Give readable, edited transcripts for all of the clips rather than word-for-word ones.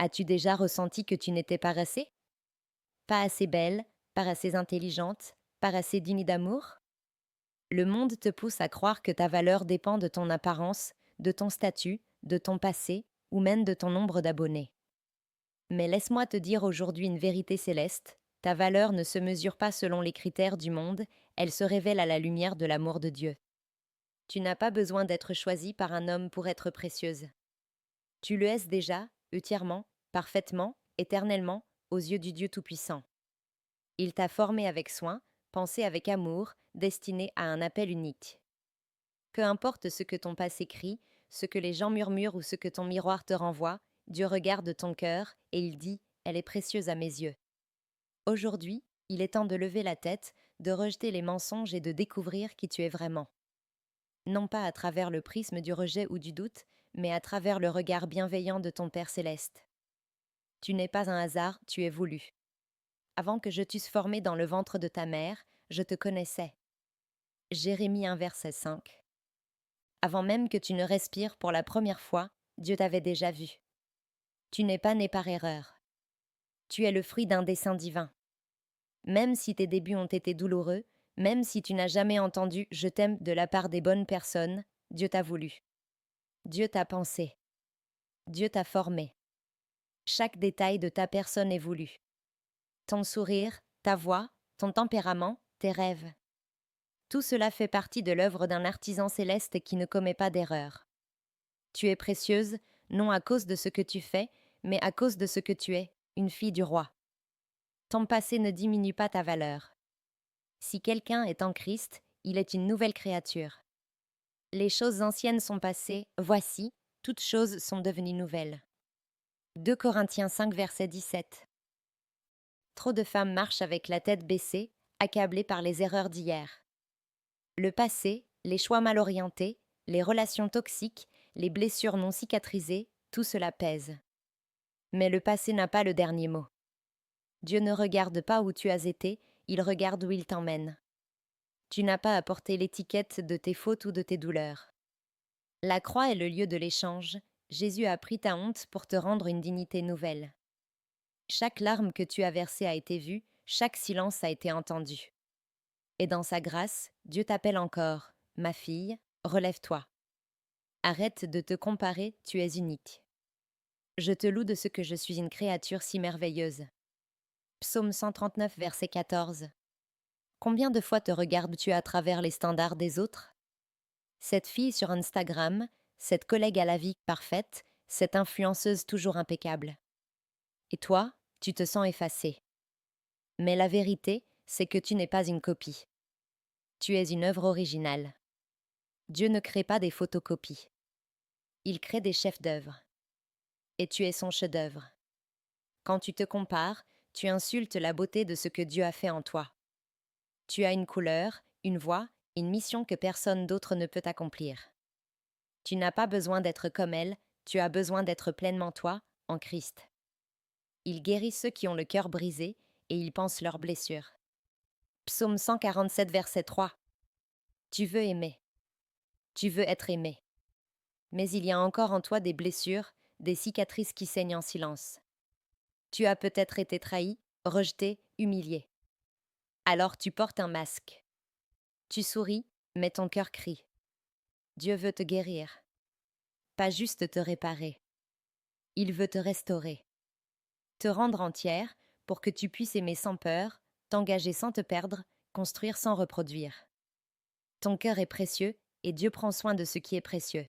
As-tu déjà ressenti que tu n'étais pas assez? Pas assez belle, pas assez intelligente, pas assez digne d'amour? Le monde te pousse à croire que ta valeur dépend de ton apparence, de ton statut, de ton passé, ou même de ton nombre d'abonnés. Mais laisse-moi te dire aujourd'hui une vérité céleste, ta valeur ne se mesure pas selon les critères du monde, elle se révèle à la lumière de l'amour de Dieu. Tu n'as pas besoin d'être choisie par un homme pour être précieuse. Tu le es déjà, entièrement, parfaitement, éternellement, aux yeux du Dieu Tout-Puissant. Il t'a formé avec soin, pensé avec amour, destiné à un appel unique. Peu importe ce que ton passé crie, ce que les gens murmurent ou ce que ton miroir te renvoie, Dieu regarde ton cœur et il dit: Elle est précieuse à mes yeux. Aujourd'hui, il est temps de lever la tête, de rejeter les mensonges et de découvrir qui tu es vraiment. Non pas à travers le prisme du rejet ou du doute, mais à travers le regard bienveillant de ton Père céleste. Tu n'es pas un hasard, tu es voulu. Avant que je t'eusse formé dans le ventre de ta mère, je te connaissais. Jérémie 1 verset 5. Avant même que tu ne respires pour la première fois, Dieu t'avait déjà vu. Tu n'es pas né par erreur. Tu es le fruit d'un dessein divin. Même si tes débuts ont été douloureux, même si tu n'as jamais entendu « je t'aime » de la part des bonnes personnes, Dieu t'a voulu. Dieu t'a pensé. Dieu t'a formé. Chaque détail de ta personne est voulu. Ton sourire, ta voix, ton tempérament, tes rêves. Tout cela fait partie de l'œuvre d'un artisan céleste qui ne commet pas d'erreur. Tu es précieuse, non à cause de ce que tu fais, mais à cause de ce que tu es, une fille du roi. Ton passé ne diminue pas ta valeur. Si quelqu'un est en Christ, il est une nouvelle créature. Les choses anciennes sont passées, voici, toutes choses sont devenues nouvelles. 2 Corinthiens 5 verset 17. Trop de femmes marchent avec la tête baissée, accablées par les erreurs d'hier. Le passé, les choix mal orientés, les relations toxiques, les blessures non cicatrisées, tout cela pèse. Mais le passé n'a pas le dernier mot. Dieu ne regarde pas où tu as été, il regarde où il t'emmène. Tu n'as pas à porter l'étiquette de tes fautes ou de tes douleurs. La croix est le lieu de l'échange. Jésus a pris ta honte pour te rendre une dignité nouvelle. Chaque larme que tu as versée a été vue, chaque silence a été entendu. Et dans sa grâce, Dieu t'appelle encore, ma fille, relève-toi. Arrête de te comparer, tu es unique. Je te loue de ce que je suis une créature si merveilleuse. Psaume 139, verset 14. Combien de fois te regardes-tu à travers les standards des autres? Cette fille sur Instagram, cette collègue à la vie parfaite, cette influenceuse toujours impeccable. Et toi, tu te sens effacée. Mais la vérité, c'est que tu n'es pas une copie. Tu es une œuvre originale. Dieu ne crée pas des photocopies. Il crée des chefs d'œuvre. Et tu es son chef-d'œuvre. Quand tu te compares, tu insultes la beauté de ce que Dieu a fait en toi. Tu as une couleur, une voix, une mission que personne d'autre ne peut accomplir. Tu n'as pas besoin d'être comme elle, tu as besoin d'être pleinement toi, en Christ. Il guérit ceux qui ont le cœur brisé et il pense leurs blessures. Psaume 147, verset 3. Tu veux aimer. Tu veux être aimé. Mais il y a encore en toi des blessures, des cicatrices qui saignent en silence. Tu as peut-être été trahi, rejeté, humilié. Alors tu portes un masque. Tu souris, mais ton cœur crie. Dieu veut te guérir. Pas juste te réparer. Il veut te restaurer. Te rendre entière pour que tu puisses aimer sans peur, t'engager sans te perdre, construire sans reproduire. Ton cœur est précieux et Dieu prend soin de ce qui est précieux.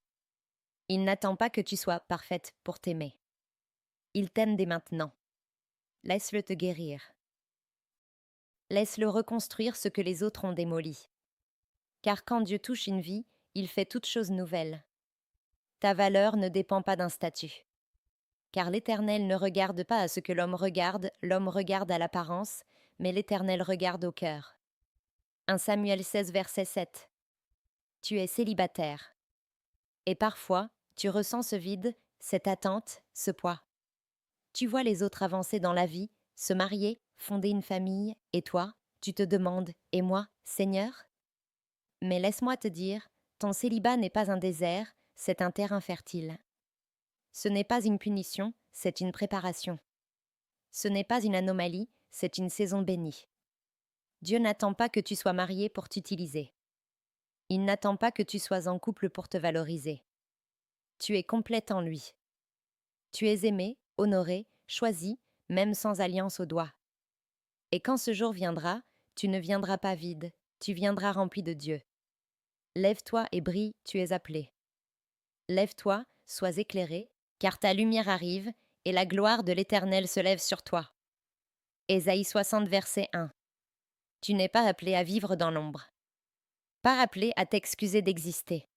Il n'attend pas que tu sois parfaite pour t'aimer. Il t'aime dès maintenant. Laisse-le te guérir. Laisse-le reconstruire ce que les autres ont démoli. Car quand Dieu touche une vie, il fait toute chose nouvelle. Ta valeur ne dépend pas d'un statut. Car l'Éternel ne regarde pas à ce que l'homme regarde à l'apparence, mais l'Éternel regarde au cœur. 1 Samuel 16, verset 7. Tu es célibataire. Et parfois, tu ressens ce vide, cette attente, ce poids. Tu vois les autres avancer dans la vie, se marier, fonder une famille, et toi, tu te demandes, et moi, Seigneur? Mais laisse-moi te dire, ton célibat n'est pas un désert, c'est un terrain fertile. Ce n'est pas une punition, c'est une préparation. Ce n'est pas une anomalie, c'est une saison bénie. Dieu n'attend pas que tu sois marié pour t'utiliser. Il n'attend pas que tu sois en couple pour te valoriser. Tu es complète en lui. Tu es aimé, honoré, choisi, même sans alliance au doigt. Et quand ce jour viendra, tu ne viendras pas vide, tu viendras rempli de Dieu. Lève-toi et brille, tu es appelé. Lève-toi, sois éclairé, car ta lumière arrive, et la gloire de l'Éternel se lève sur toi. Ésaïe 60, verset 1. Tu n'es pas appelé à vivre dans l'ombre. Pas appelé à t'excuser d'exister.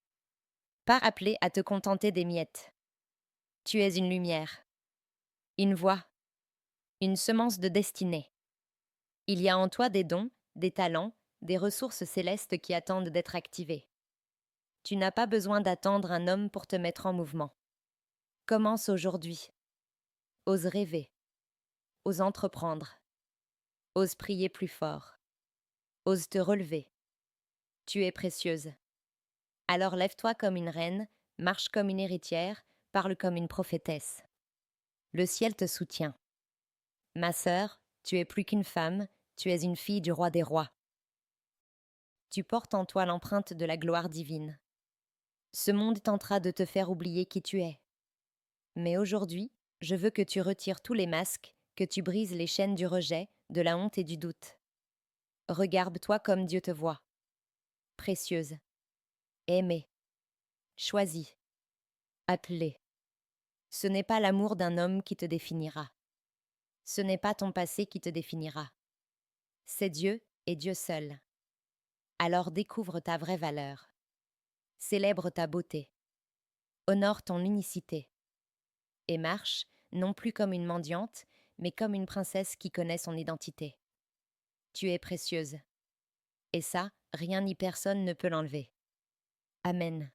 Pas appelé à te contenter des miettes. Tu es une lumière, une voix, une semence de destinée. Il y a en toi des dons, des talents, des ressources célestes qui attendent d'être activées. Tu n'as pas besoin d'attendre un homme pour te mettre en mouvement. Commence aujourd'hui. Ose rêver. Ose entreprendre. Ose prier plus fort. Ose te relever. Tu es précieuse. Alors lève-toi comme une reine, marche comme une héritière, parle comme une prophétesse. Le ciel te soutient. Ma sœur, tu es plus qu'une femme, tu es une fille du roi des rois. Tu portes en toi l'empreinte de la gloire divine. Ce monde tentera de te faire oublier qui tu es. Mais aujourd'hui, je veux que tu retires tous les masques, que tu brises les chaînes du rejet, de la honte et du doute. Regarde-toi comme Dieu te voit. Précieuse, aimée, choisie, appelée. Ce n'est pas l'amour d'un homme qui te définira. Ce n'est pas ton passé qui te définira. C'est Dieu et Dieu seul. Alors découvre ta vraie valeur. Célèbre ta beauté. Honore ton unicité. Et marche, non plus comme une mendiante, mais comme une princesse qui connaît son identité. Tu es précieuse. Et ça, rien ni personne ne peut l'enlever. Amen.